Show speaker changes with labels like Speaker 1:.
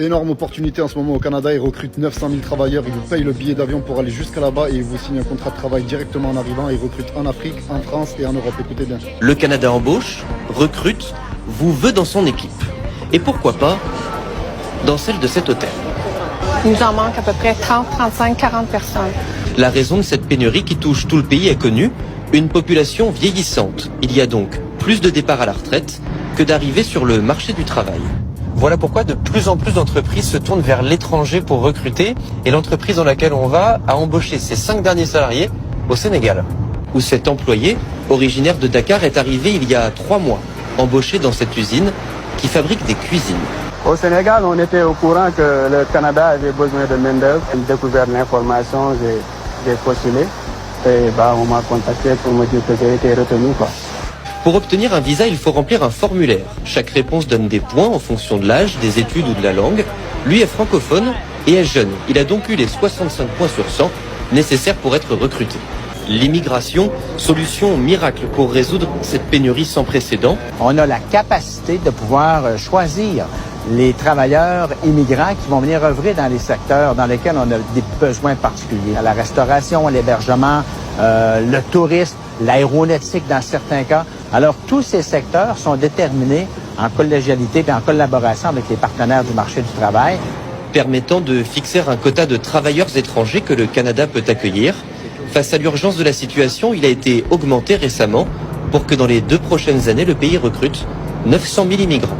Speaker 1: Énorme opportunité en ce moment au Canada, ils recrutent 900 000 travailleurs, ils vous payent le billet d'avion pour aller jusqu'à là-bas et ils vous signent un contrat de travail directement en arrivant. Ils recrutent en Afrique, en France et en Europe, écoutez bien.
Speaker 2: Le Canada embauche, recrute, vous veut dans son équipe. Et pourquoi pas dans celle de cet hôtel.
Speaker 3: Il nous en manque à peu près 30, 35, 40 personnes.
Speaker 2: La raison de cette pénurie qui touche tout le pays est connue, une population vieillissante. Il y a donc plus de départs à la retraite que d'arrivées sur le marché du travail. Voilà pourquoi de plus en plus d'entreprises se tournent vers l'étranger pour recruter. Et l'entreprise dans laquelle on va a embauché ses 5 derniers salariés au Sénégal. Où cet employé, originaire de Dakar, est arrivé il y a 3 mois, embauché dans cette usine qui fabrique des cuisines.
Speaker 4: Au Sénégal, on était au courant que le Canada avait besoin de main-d'œuvre. J'ai découvert l'information, j'ai postulé. Et on m'a contacté pour me dire que j'ai été retenu, quoi.
Speaker 2: Pour obtenir un visa, il faut remplir un formulaire. Chaque réponse donne des points en fonction de l'âge, des études ou de la langue. Lui est francophone et est jeune. Il a donc eu les 65 points sur 100 nécessaires pour être recruté. L'immigration, solution miracle pour résoudre cette pénurie sans précédent.
Speaker 5: On a la capacité de pouvoir choisir les travailleurs immigrants qui vont venir œuvrer dans les secteurs dans lesquels on a des besoins particuliers. La restauration, l'hébergement, le tourisme, l'aéronautique dans certains cas. Alors, tous ces secteurs sont déterminés en collégialité et en collaboration avec les partenaires du marché du travail.
Speaker 2: Permettant de fixer un quota de travailleurs étrangers que le Canada peut accueillir. Face à l'urgence de la situation, il a été augmenté récemment pour que dans les 2 prochaines années, le pays recrute 900 000 immigrants.